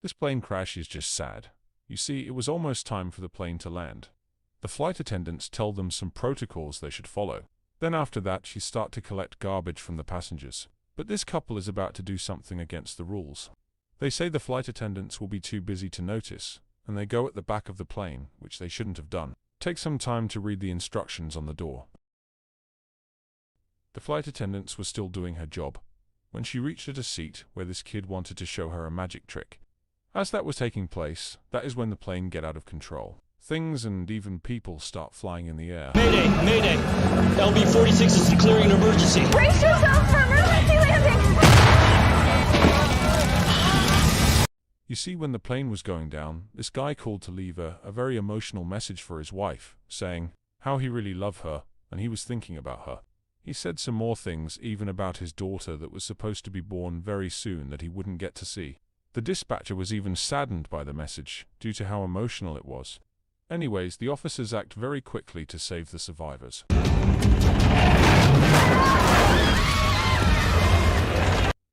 This plane crash is just sad. You see, it was almost time for the plane to land. The flight attendants tell them some protocols they should follow. Then after that, she start to collect garbage from the passengers. But this couple is about to do something against the rules. They say the flight attendants will be too busy to notice, and they go at the back of the plane, which they shouldn't have done. Take some time to read the instructions on the door. The flight attendants was still doing her job when she reached at a seat where this kid wanted to show her a magic trick. As that was taking place, that is when the plane get out of control. Things and even people start flying in the air. Mayday! Mayday! LB-46 is declaring an emergency. Brace yourself for emergency landing! You see, when the plane was going down, this guy called to leave a very emotional message for his wife, saying how he really loved her and he was thinking about her. He said some more things, even about his daughter that was supposed to be born very soon that he wouldn't get to see. The dispatcher was even saddened by the message, due to how emotional it was. Anyways, the officers act very quickly to save the survivors.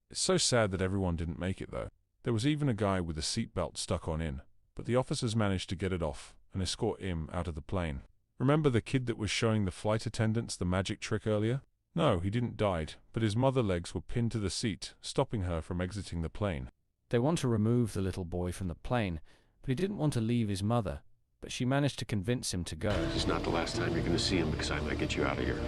It's so sad that everyone didn't make it though. There was even a guy with a seatbelt stuck on in, but the officers managed to get it off and escort him out of the plane. Remember the kid that was showing the flight attendants the magic trick earlier? No, he didn't die, but his mother's legs were pinned to the seat, stopping her from exiting the plane. They want to remove the little boy from the plane, but he didn't want to leave his mother, but she managed to convince him to go. This is not the last time you're going to see him because I might get you out of here.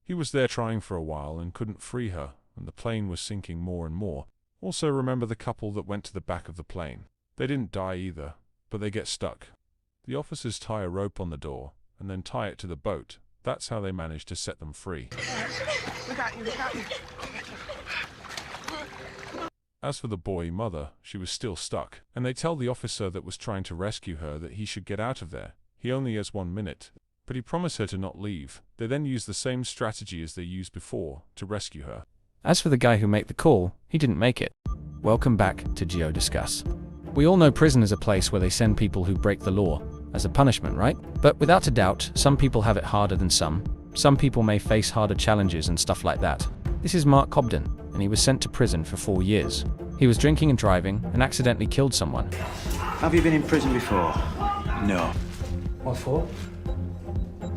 He was there trying for a while and couldn't free her, and the plane was sinking more and more. Also remember the couple that went to the back of the plane. They didn't die either, but they get stuck. The officers tie a rope on the door, and then tie it to the boat. That's how they managed to set them free. We got you, we got you. As for the boy's mother, she was still stuck, and they tell the officer that was trying to rescue her that he should get out of there. He only has 1 minute, but he promised her to not leave. They then use the same strategy as they used before to rescue her. As for the guy who made the call, he didn't make it. Welcome back to Geo Discuss. We all know prison is a place where they send people who break the law as a punishment, right? But without a doubt, some people have it harder than some. Some people may face harder challenges and stuff like that. This is Mark Cobden, and he was sent to prison for 4 years. He was drinking and driving and accidentally killed someone. Have you been in prison before? No. What for?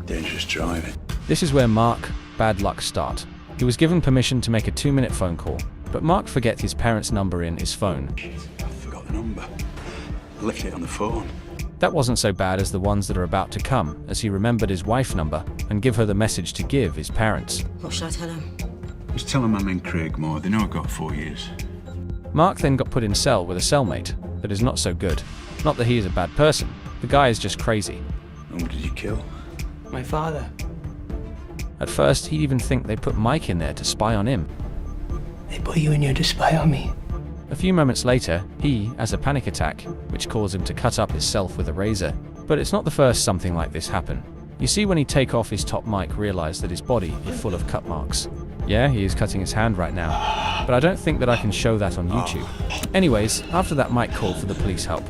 Dangerous driving. This is where Mark bad luck start. He was given permission to make a 2-minute phone call, but Mark forget his parents' number in his phone. I forgot the number. I left it on the phone. That wasn't so bad as the ones that are about to come, as he remembered his wife's number and give her the message to give his parents. What should I tell him? Just tell them I'm in Craigmore. They know I got 4 years. Mark then got put in cell with a cellmate that is not so good. Not that he is a bad person, the guy is just crazy. Who did you kill? My father. At first, he'd even think they put Mike in there to spy on him. They put you in here to spy on me. A few moments later, he has a panic attack, which caused him to cut up himself with a razor. But it's not the first something like this happened. You see, when he take off his top, Mike realized that his body is full of cut marks. Yeah, he is cutting his hand right now, but I don't think that I can show that on YouTube. Anyways, after that, Mike called for the police help.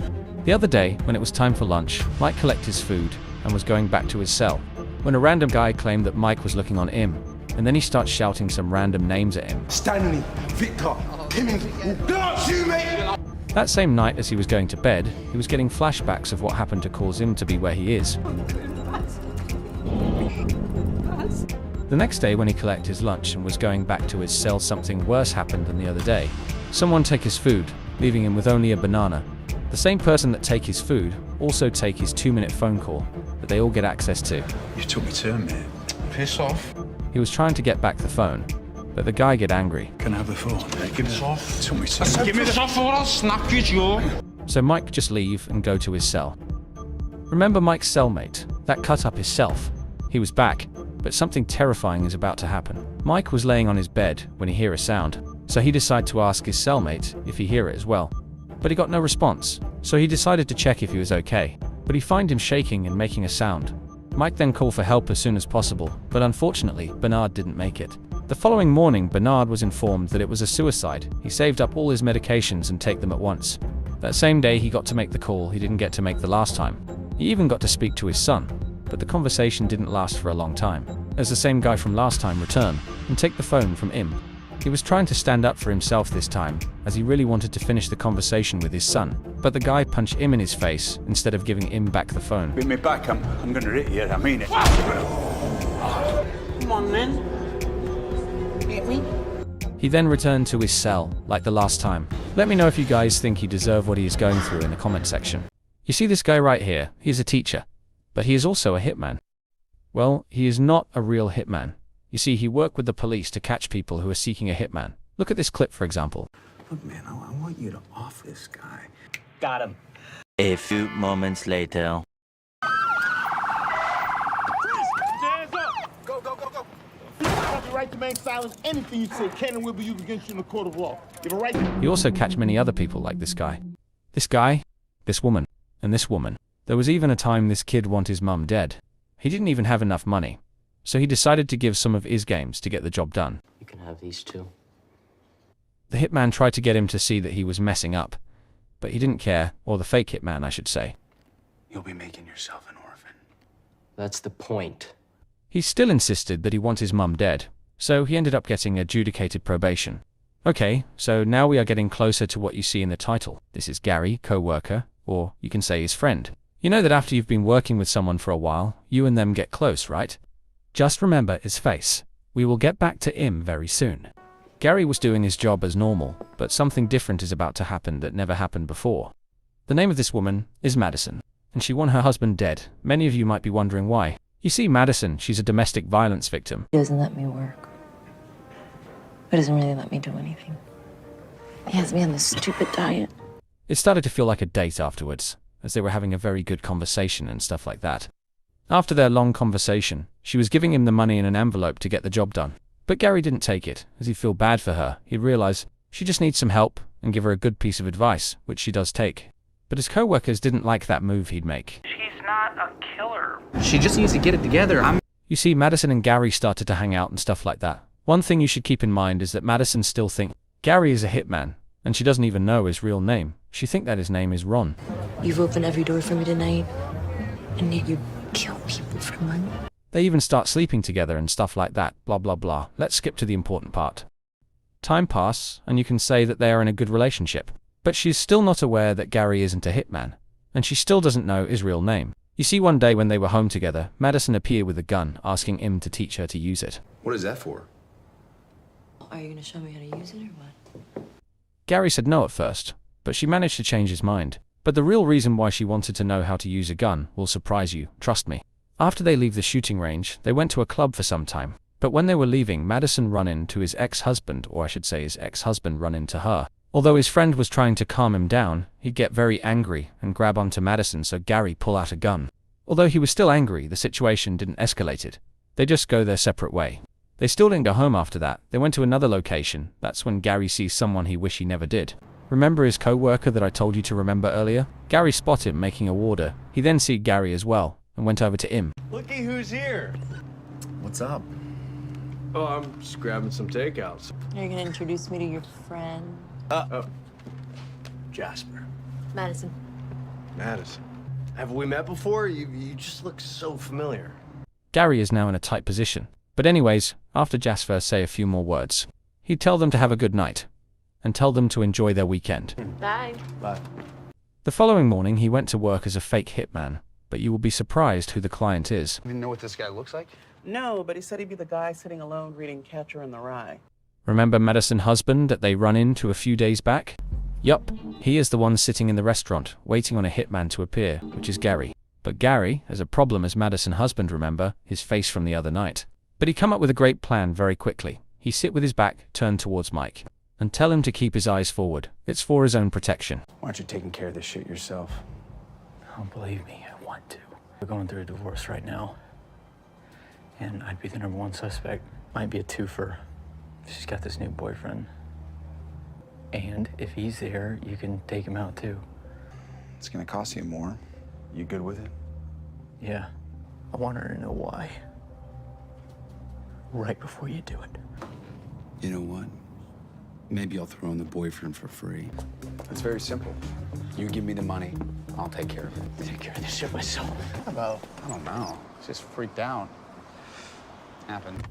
The other day, when it was time for lunch, Mike collected his food and was going back to his cell, when a random guy claimed that Mike was looking on him, and then he starts shouting some random names at him. Stanley, Victor, Timmy, got you, mate! That same night, as he was going to bed, he was getting flashbacks of what happened to cause him to be where he is. The next day, when he collected his lunch and was going back to his cell, something worse happened than the other day. Someone take his food, leaving him with only a banana. The same person that take his food also take his 2-minute phone call that they all get access to. You took my turn, mate. Piss off. He was trying to get back the phone, but the guy get angry. Can I have the phone? Piss off. Took my turn. Give me the off or I'll snap you, Joe. So Mike just leave and go to his cell. Remember Mike's cellmate that cut up himself? He was back, but something terrifying is about to happen. Mike was laying on his bed when he hear a sound, so he decided to ask his cellmate if he hear it as well. But he got no response, so he decided to check if he was okay. But he find him shaking and making a sound. Mike then called for help as soon as possible, but unfortunately, Bernard didn't make it. The following morning, Bernard was informed that it was a suicide. He saved up all his medications and take them at once. That same day, he got to make the call he didn't get to make the last time. He even got to speak to his son, but the conversation didn't last for a long time, as the same guy from last time returned and take the phone from him. He was trying to stand up for himself this time, as he really wanted to finish the conversation with his son. But the guy punched Im in his face instead of giving Im back the phone. Beat me back, I'm gonna hit you, I mean it. Come on, man. Hit me. He then returned to his cell, like the last time. Let me know if you guys think he deserved what he is going through in the comment section. You see this guy right here, he is a teacher, but he is also a hitman. Well, he is not a real hitman. You see, he worked with the police to catch people who are seeking a hitman. Look at this clip, for example. Look, man, I want you to off this guy. Got him. A few moments later. Go, go, go, go. You have the right to remain silent. Anything you say can and will be used against you in the court of law. You have a right to... He also catch many other people like this guy. This guy, this woman, and this woman. There was even a time this kid wanted his mum dead. He didn't even have enough money. So he decided to give some of his games to get the job done. You can have these two. The hitman tried to get him to see that he was messing up, but he didn't care, or the fake hitman, I should say. You'll be making yourself an orphan. That's the point. He still insisted that he wants his mum dead, so he ended up getting adjudicated probation. Okay, so now we are getting closer to what you see in the title. This is Gary, co-worker, or you can say his friend. You know that after you've been working with someone for a while, you and them get close, right? Just remember his face. We will get back to Im very soon. Gary was doing his job as normal, but something different is about to happen that never happened before. The name of this woman is Madison, and she won her husband dead. Many of you might be wondering why. You see, Madison, she's a domestic violence victim. He doesn't let me work. He doesn't really let me do anything. He has me on this stupid diet. It started to feel like a date afterwards, as they were having a very good conversation and stuff like that. After their long conversation, she was giving him the money in an envelope to get the job done. But Gary didn't take it, as he'd feel bad for her. He'd realize she just needs some help and give her a good piece of advice, which she does take. But his co-workers didn't like that move he'd make. She's not a killer. She just needs to get it together. You see, Madison and Gary started to hang out and stuff like that. One thing you should keep in mind is that Madison still thinks Gary is a hitman, and she doesn't even know his real name. She thinks that his name is Ron. You've opened every door for me tonight, and yet you kill people for money. They even start sleeping together and stuff like that, blah blah blah. Let's skip to the important part. Time passes, and you can say that they are in a good relationship. But she's still not aware that Gary isn't a hitman, and she still doesn't know his real name. You see, one day when they were home together, Madison appeared with a gun, asking Im to teach her to use it. What is that for? Are you gonna show me how to use it or what? Gary said no at first, but she managed to change his mind. But the real reason why she wanted to know how to use a gun will surprise you, trust me. After they leave the shooting range, they went to a club for some time. But when they were leaving, Madison run into his ex-husband, or I should say his ex-husband run into her. Although his friend was trying to calm him down, he'd get very angry and grab onto Madison, so Gary pull out a gun. Although he was still angry, the situation didn't escalate it. They just go their separate way. They still didn't go home after that. They went to another location. That's when Gary sees someone he wished he never did. Remember his co-worker that I told you to remember earlier? Gary spotted him making a order. He then see Gary as well, and went over to Im. Looky who's here. What's up? Oh, I'm just grabbing some takeouts. You're gonna introduce me to your friend, Jasper. Madison. Madison. Have we met before? You just look so familiar. Gary is now in a tight position. But anyways, after Jasper say a few more words, he'd tell them to have a good night, and tell them to enjoy their weekend. Bye. Bye. The following morning, he went to work as a fake hitman, but you will be surprised who the client is. You know what this guy looks like? No, but he said he'd be the guy sitting alone reading Catcher in the Rye. Remember Madison's husband that they run into a few days back? Yup, he is the one sitting in the restaurant, waiting on a hitman to appear, which is Gary. But Gary has a problem as Madison's husband, remember, his face from the other night. But he come up with a great plan very quickly. He sit with his back turned towards Mike, and tell him to keep his eyes forward. It's for his own protection. Why aren't you taking care of this shit yourself? Oh, believe me, I want to. We're going through a divorce right now. And I'd be the #1 suspect. Might be a twofer. She's got this new boyfriend. And if he's there, you can take him out too. It's gonna cost you more. You good with it? Yeah. I want her to know why. Right before you do it. You know what? Maybe I'll throw in the boyfriend for free. It's very simple. You give me the money, I'll take care of it. Take care of this shit myself. About, I don't know. It's just freaked out. Happened.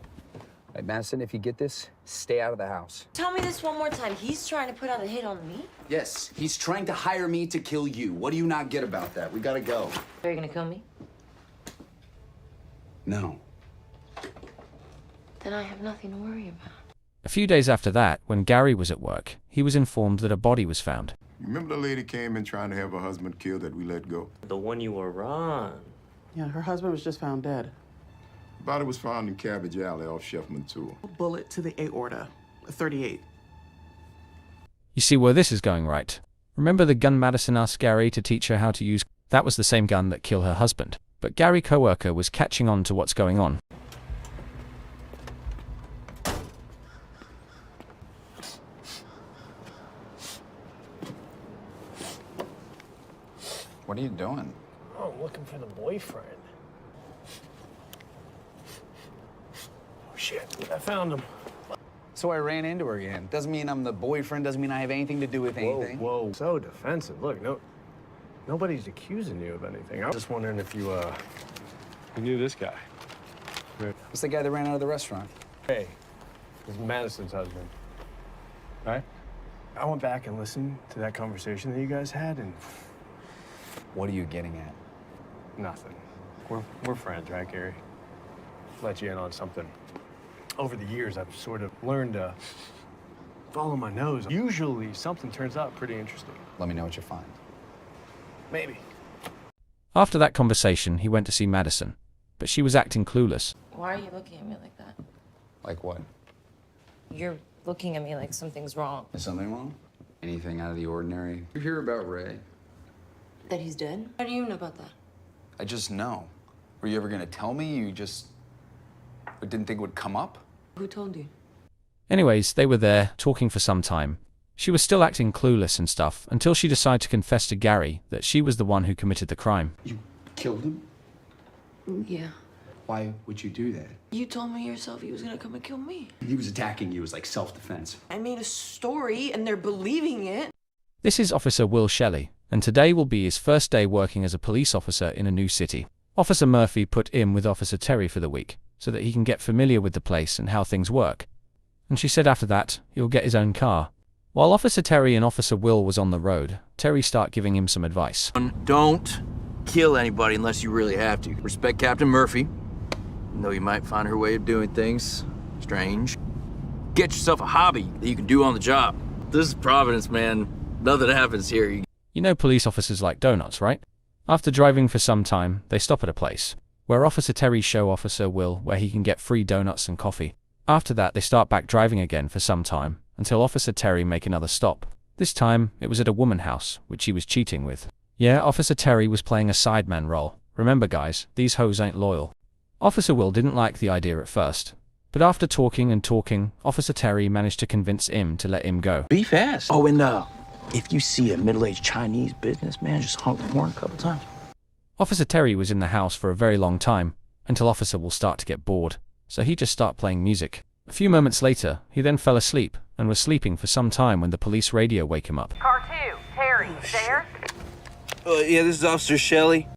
Hey, Madison, if you get this, stay out of the house. Tell me this one more time. He's trying to put out a hit on me? Yes, he's trying to hire me to kill you. What do you not get about that? We gotta go. Are you gonna kill me? No. Then I have nothing to worry about. A few days after that, when Gary was at work, he was informed that a body was found. Remember the lady came in trying to have her husband killed that we let go? The one you were on. Yeah, her husband was just found dead. The body was found in Cabbage Alley off Sheffman Tour. A bullet to the aorta, a 38. You see where this is going, right? Remember the gun Madison asked Gary to teach her how to use? That was the same gun that killed her husband. But Gary's coworker was catching on to what's going on. What are you doing? Oh, I'm looking for the boyfriend. Oh, shit. I found him. So I ran into her again. Doesn't mean I'm the boyfriend, doesn't mean I have anything to do with anything. Whoa. So defensive. Look, nobody's accusing you of anything. I was just wondering if you knew this guy. It's the guy that ran out of the restaurant. Hey, this is Madison's husband, right? I went back and listened to that conversation that you guys had, and What are you getting at? nothing. We're friends, right, Gary? Let you in on something. Over the years, I've sort of learned to follow my nose. Usually, something turns out pretty interesting. Let me know what you find. Maybe. After that conversation, he went to see Madison, but she was acting clueless. Why are you looking at me like that? Like what? You're looking at me like something's wrong. Is something wrong? Anything out of the ordinary? You hear about Ray? That he's dead? How do you know about that? I just know. Were you ever gonna tell me? You just didn't think it would come up? Who told you? Anyways, they were there, talking for some time. She was still acting clueless and stuff, until she decided to confess to Gary that she was the one who committed the crime. You killed him? Yeah. Why would you do that? You told me yourself he was gonna come and kill me. He was attacking you as like self-defense. I made a story and they're believing it. This is Officer Will Shelley, and today will be his first day working as a police officer in a new city. Officer Murphy put him with Officer Terry for the week, so that he can get familiar with the place and how things work. And she said after that, he'll get his own car. While Officer Terry and Officer Will was on the road, Terry started giving him some advice. Don't kill anybody unless you really have to. Respect Captain Murphy, even though you might find her way of doing things strange. Get yourself a hobby that you can do on the job. This is Providence, man. Nothing happens here. You know police officers like donuts, right? After driving for some time, they stop at a place, where Officer Terry shows Officer Will where he can get free donuts and coffee. After that, they start back driving again for some time, until Officer Terry make another stop. This time, it was at a woman house, which he was cheating with. Yeah, Officer Terry was playing a sideman role. Remember guys, these hoes ain't loyal. Officer Will didn't like the idea at first, but after talking and talking, Officer Terry managed to convince him to let him go. Be fast. Oh, and if you see a middle-aged Chinese businessman, just honk the horn a couple times. Officer Terry was in the house for a very long time, until Officer Will start to get bored, so he just started playing music. A few moments later, he then fell asleep, and was sleeping for some time when the police radio wake him up. Car 2, Terry, there? Yeah, this is Officer Shelley.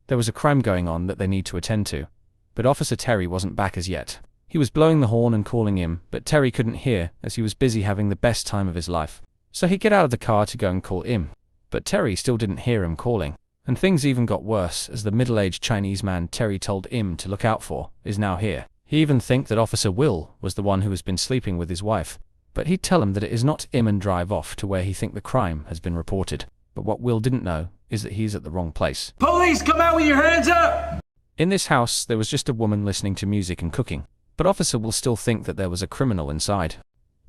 There was a crime going on that they need to attend to, but Officer Terry wasn't back as yet. He was blowing the horn and calling him, but Terry couldn't hear as he was busy having the best time of his life. So he get out of the car to go and call him, but Terry still didn't hear him calling. And things even got worse as the middle-aged Chinese man Terry told him to look out for is now here. He even think that Officer Will was the one who has been sleeping with his wife, but he'd tell him that it is not him and drive off to where he think the crime has been reported. But what Will didn't know is that he's at the wrong place. Police, come out with your hands up! In this house, there was just a woman listening to music and cooking, but Officer Will still think that there was a criminal inside.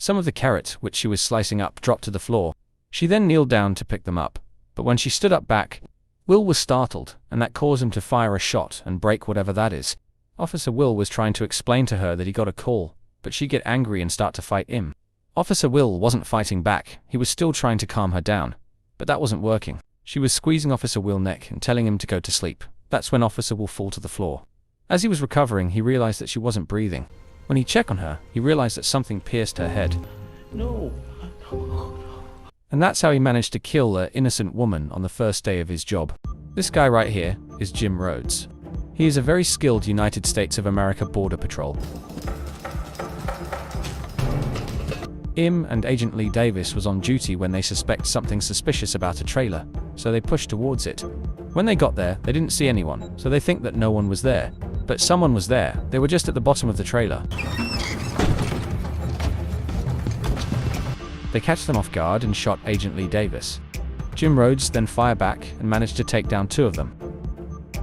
Some of the carrot, which she was slicing up, dropped to the floor. She then kneeled down to pick them up, but when she stood up back, Will was startled, and that caused him to fire a shot and break whatever that is. Officer Will was trying to explain to her that he got a call, but she get angry and start to fight him. Officer Will wasn't fighting back, he was still trying to calm her down, but that wasn't working. She was squeezing Officer Will's neck and telling him to go to sleep. That's when Officer Will fall to the floor. As he was recovering, he realized that she wasn't breathing. When he checked on her, he realized that something pierced her head. No. And that's how he managed to kill an innocent woman on the first day of his job. This guy right here is Jim Rhodes. He is a very skilled United States of America Border Patrol. Im and Agent Lee Davis was on duty when they suspect something suspicious about a trailer, so they pushed towards it. When they got there, they didn't see anyone, so they think that no one was there. But someone was there. They were just at the bottom of the trailer. They catch them off guard and shot Agent Lee Davis. Jim Rhodes then fired back and managed to take down 2 of them.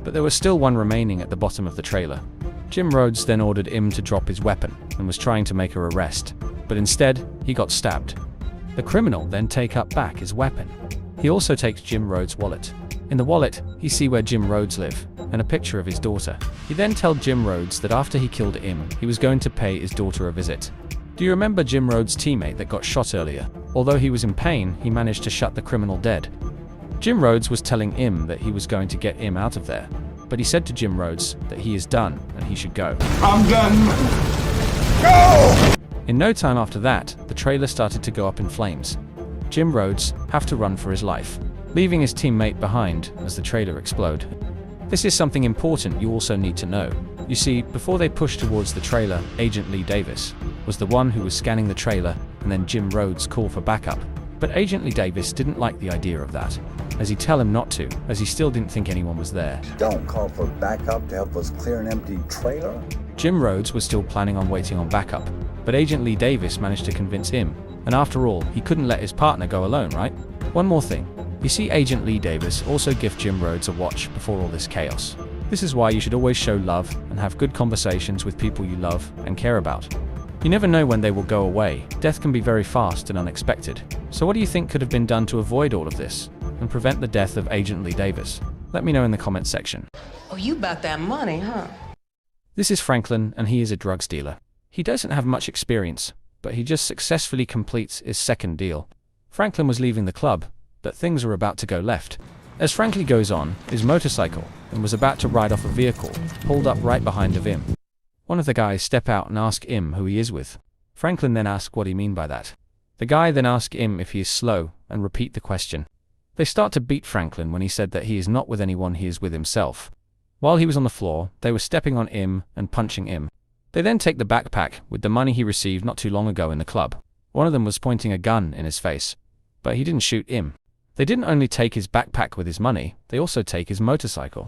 But there was still one remaining at the bottom of the trailer. Jim Rhodes then ordered Im to drop his weapon and was trying to make her arrest, but instead, he got stabbed. The criminal then take up back his weapon. He also takes Jim Rhodes' wallet. In the wallet, he see where Jim Rhodes live, and a picture of his daughter. He then told Jim Rhodes that after he killed Im, he was going to pay his daughter a visit. Do you remember Jim Rhodes' teammate that got shot earlier? Although he was in pain, he managed to shut the criminal dead. Jim Rhodes was telling Im that he was going to get Im out of there, but he said to Jim Rhodes that he is done and he should go. I'm done. Go! In no time after that, the trailer started to go up in flames. Jim Rhodes have to run for his life, leaving his teammate behind as the trailer exploded. This is something important you also need to know. You see, before they pushed towards the trailer, Agent Lee Davis was the one who was scanning the trailer, and then Jim Rhodes called for backup. But Agent Lee Davis didn't like the idea of that, as he tell him not to, as he still didn't think anyone was there. Don't call for backup to help us clear an empty trailer? Jim Rhodes was still planning on waiting on backup, but Agent Lee Davis managed to convince him, and after all, he couldn't let his partner go alone, right? One more thing. You see, Agent Lee Davis also gave Jim Rhodes a watch before all this chaos. This is why you should always show love and have good conversations with people you love and care about. You never know when they will go away. Death can be very fast and unexpected. So what do you think could have been done to avoid all of this and prevent the death of Agent Lee Davis? Let me know in the comments section. Oh, you about that money, huh? This is Franklin, and he is a drugs dealer. He doesn't have much experience, but he just successfully completes his second deal. Franklin was leaving the club, but things were about to go left. As Franklin goes on his motorcycle and was about to ride off a vehicle pulled up right behind of him. One of the guys step out and ask him who he is with. Franklin then asks what he mean by that. The guy then asks him if he is slow and repeat the question. They start to beat Franklin when he said that he is not with anyone, he is with himself. While he was on the floor, they were stepping on him and punching him. They then take the backpack with the money he received not too long ago in the club. One of them was pointing a gun in his face, but he didn't shoot him. They didn't only take his backpack with his money, they also take his motorcycle.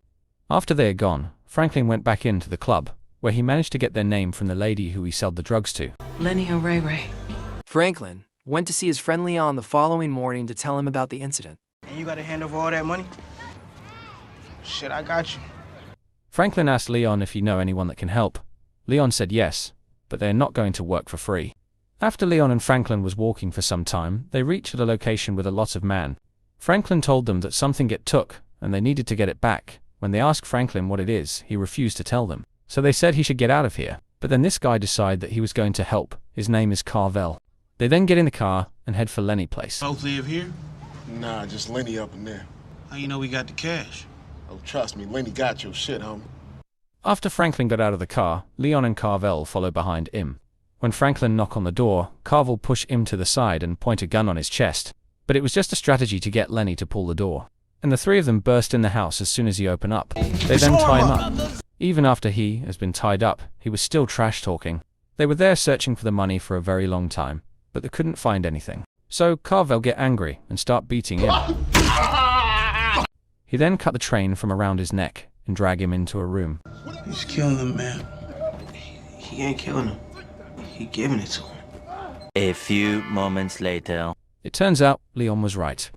After they had gone, Franklin went back into the club, where he managed to get their name from the lady who he sold the drugs to. Lenny and Ray Ray. Franklin went to see his friend Leon the following morning to tell him about the incident. And you gotta hand over all that money? Shit, I got you. Franklin asked Leon if he know anyone that can help. Leon said yes, but they are not going to work for free. After Leon and Franklin was walking for some time, they reached a location with a lot of man. Franklin told them that something get took, and they needed to get it back. When they asked Franklin what it is, he refused to tell them. So they said he should get out of here. But then this guy decided that he was going to help. His name is Carvel. They then get in the car and head for Lenny place. Both live here? Nah, just Lenny up in there. How you know we got the cash? Oh, trust me, Lenny got your shit, homie. After Franklin got out of the car, Leon and Carvel follow behind him. When Franklin knocked on the door, Carvel pushed him to the side and point a gun on his chest. But it was just a strategy to get Lenny to pull the door. And the three of them burst in the house as soon as he opened up. They then tie him up. Even after he has been tied up, he was still trash talking. They were there searching for the money for a very long time, but they couldn't find anything. So Carvel get angry and start beating him. He then cut the train from around his neck and drag him into a room. He's killing him, man. He ain't killing him. He giving it to him. A few moments later. It turns out Leon was right.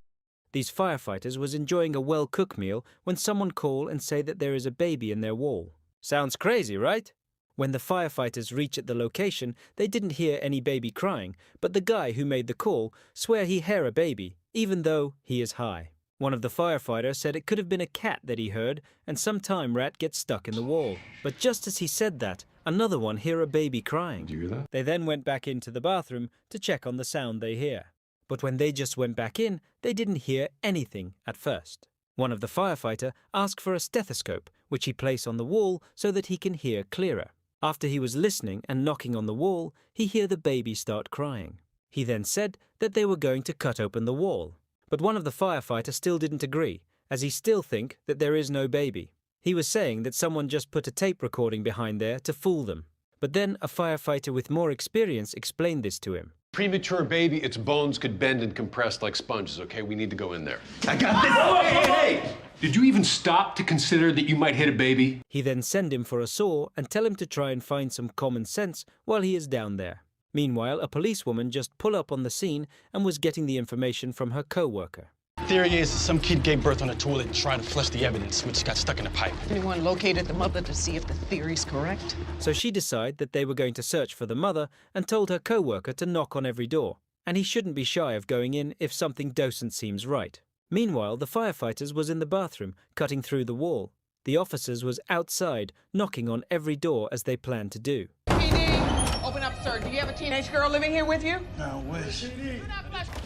These firefighters was enjoying a well-cooked meal when someone call and say that there is a baby in their wall. Sounds crazy, right? When the firefighters reach at the location, they didn't hear any baby crying, but the guy who made the call swear he hear a baby, even though he is high. One of the firefighters said it could have been a cat that he heard, and sometime rat gets stuck in the wall. But just as he said that, another one hear a baby crying. Did you hear that? They then went back into the bathroom to check on the sound they hear. But when they just went back in, they didn't hear anything at first. One of the firefighter asked for a stethoscope, which he placed on the wall so that he can hear clearer. After he was listening and knocking on the wall, he hear the baby start crying. He then said that they were going to cut open the wall. But one of the firefighters still didn't agree, as he still think that there is no baby. He was saying that someone just put a tape recording behind there to fool them. But then a firefighter with more experience explained this to him. Premature baby, its bones could bend and compress like sponges, okay? We need to go in there. I got this. Hey! Did you even stop to consider that you might hit a baby? He then send him for a saw and tell him to try and find some common sense while he is down there. Meanwhile, a policewoman just pulled up on the scene and was getting the information from her co-worker. Theory is some kid gave birth on the toilet and tried to flush the evidence, which got stuck in the pipe. Anyone located the mother to see if the theory's correct? So she decided that they were going to search for the mother and told her co-worker to knock on every door, and he shouldn't be shy of going in if something doesn't seem right. Meanwhile, the firefighters was in the bathroom, cutting through the wall. The officers was outside, knocking on every door as they planned to do. PD, open up, sir. Do you have a teenage girl living here with you? I wish.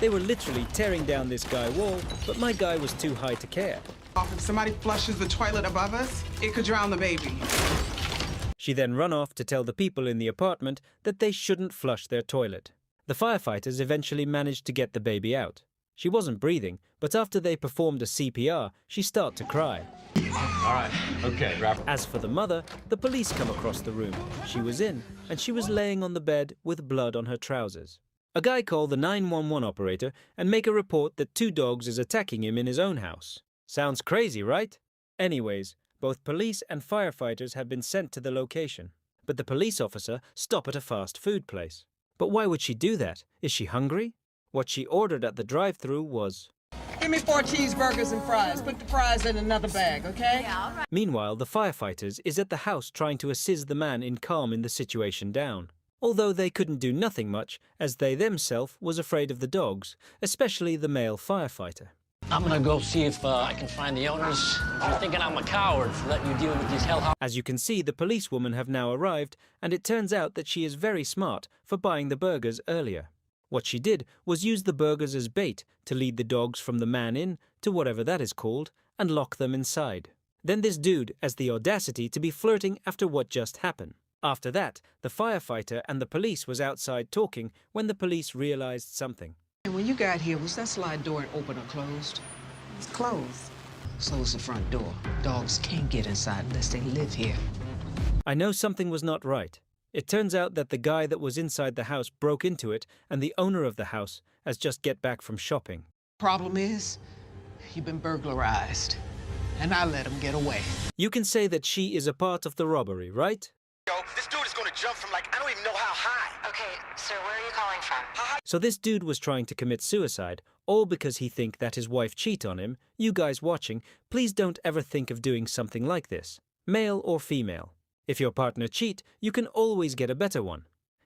They were literally tearing down this guy's wall, but my guy was too high to care. If somebody flushes the toilet above us, it could drown the baby. She then run off to tell the people in the apartment that they shouldn't flush their toilet. The firefighters eventually managed to get the baby out. She wasn't breathing, but after they performed a CPR, she started to cry. All right, okay, wrap. As for the mother, the police come across the room. She was in, and she was laying on the bed with blood on her trousers. A guy called the 911 operator and make a report that 2 dogs is attacking him in his own house. Sounds crazy, right? Anyways, both police and firefighters have been sent to the location. But the police officer stopped at a fast food place. But why would she do that? Is she hungry? What she ordered at the drive-thru was... Give me 4 cheeseburgers and fries. Put the fries in another bag, okay? Yeah, all right. Meanwhile, the firefighters is at the house trying to assist the man in calming the situation down. Although they couldn't do nothing much, as they themselves was afraid of the dogs, especially the male firefighter. I'm gonna go see if I can find the owners. If you're thinking I'm a coward for letting you deal with these hellhounds. As you can see, the policewoman have now arrived, and it turns out that she is very smart for buying the burgers earlier. What she did was use the burgers as bait to lead the dogs from the man in to whatever that is called and lock them inside. Then this dude has the audacity to be flirting after what just happened. After that, the firefighter and the police was outside talking when the police realized something. And when you got here, was that slide door open or closed? It's closed. So is the front door. Dogs can't get inside unless they live here. I know something was not right. It turns out that the guy that was inside the house broke into it, and the owner of the house has just get back from shopping. Problem is, you've been burglarized, and I let him get away. You can say that she is a part of the robbery, right? Yo, this dude is gonna jump from I don't even know how high. Okay, sir, where are you calling from? So this dude was trying to commit suicide, all because he think that his wife cheat on him. You guys watching, please don't ever think of doing something like this, male or female. If your partner cheat, you can always get a better one.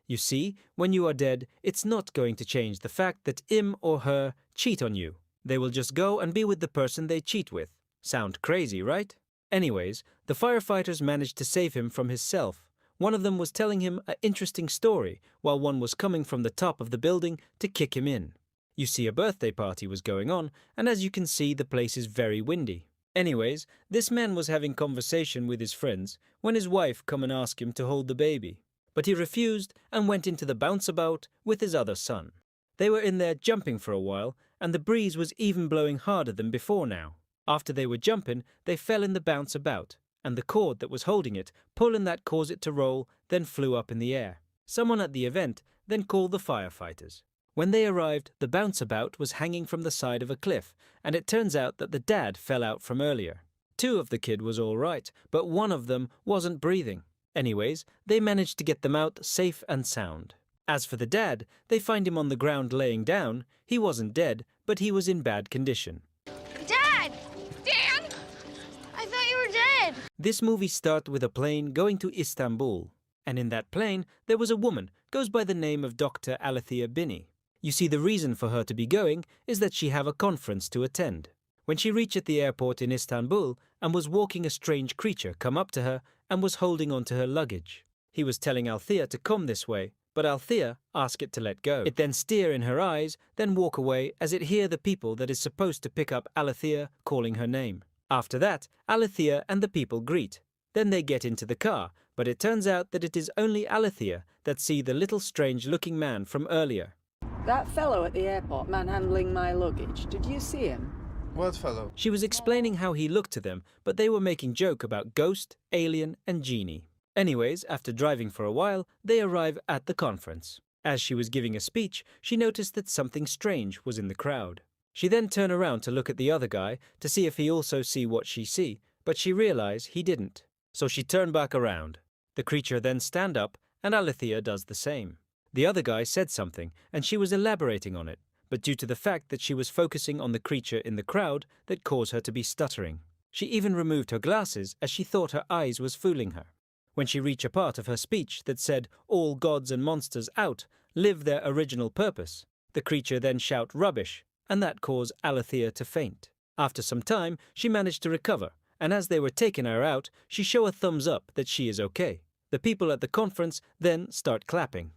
You see, when you are dead, it's not going to change the fact that him or her cheat on you. They will just go and be with the person they cheat with. Sound crazy, right? Anyways, the firefighters managed to save him from himself. One of them was telling him an interesting story, while one was coming from the top of the building to kick him in. You see, a birthday party was going on, and as you can see, the place is very windy. Anyways, this man was having conversation with his friends when his wife come and asked him to hold the baby. But he refused and went into the bounce-about with his other son. They were in there jumping for a while, and the breeze was even blowing harder than before now. After they were jumping, they fell in the bounce-about, and the cord that was holding it, pulling that caused it to roll, then flew up in the air. Someone at the event then called the firefighters. When they arrived, the bounce-about was hanging from the side of a cliff, and it turns out that the dad fell out from earlier. 2 of the kid was all right, but one of them wasn't breathing. Anyways, they managed to get them out safe and sound. As for the dad, they find him on the ground laying down. He wasn't dead, but he was in bad condition. Dad! Dad! I thought you were dead. This movie starts with a plane going to Istanbul, and in that plane there was a woman, goes by the name of Dr. Alethea Binney. You see, the reason for her to be going is that she have a conference to attend. When she reached at the airport in Istanbul and was walking, a strange creature come up to her and was holding on to her luggage. He was telling Althea to come this way, but Althea asked it to let go. It then stare in her eyes, then walk away as it hear the people that is supposed to pick up Alethea calling her name. After that, Alethea and the people greet. Then they get into the car, but it turns out that it is only Alethea that see the little strange-looking man from earlier. That fellow at the airport manhandling my luggage, did you see him? What fellow? She was explaining how he looked to them, but they were making joke about ghost, alien, and genie. Anyways, after driving for a while, they arrive at the conference. As she was giving a speech, she noticed that something strange was in the crowd. She then turned around to look at the other guy to see if he also see what she see, but she realized he didn't. So she turned back around. The creature then stand up, and Alethea does the same. The other guy said something, and she was elaborating on it, but due to the fact that she was focusing on the creature in the crowd, that caused her to be stuttering. She even removed her glasses as she thought her eyes was fooling her. When she reached a part of her speech that said, "All gods and monsters out, live their original purpose," the creature then shout rubbish, and that caused Alethea to faint. After some time, she managed to recover, and as they were taking her out, she show a thumbs up that she is okay. The people at the conference then start clapping.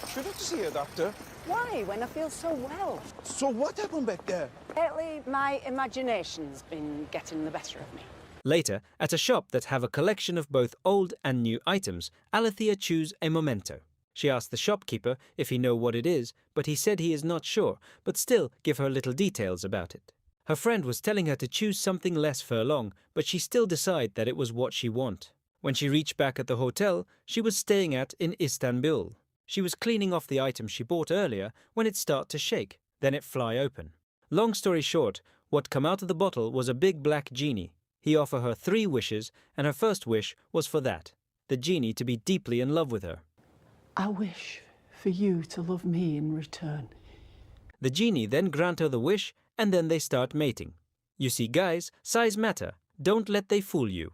Shouldn't see a doctor. Why, when I feel so well? So what happened back there? Lately, my imagination's been getting the better of me. Later, at a shop that have a collection of both old and new items, Alethea choose a memento. She asked the shopkeeper if he know what it is, but he said he is not sure, but still give her little details about it. Her friend was telling her to choose something less furlong, but she still decided that it was what she want. When she reached back at the hotel she was staying at in Istanbul, she was cleaning off the item she bought earlier when it start to shake, then it fly open. Long story short, what come out of the bottle was a big black genie. He offered her 3 wishes, and her first wish was for that, the genie to be deeply in love with her. I wish for you to love me in return. The genie then grant her the wish, and then they start mating. You see guys, size matter, don't let they fool you.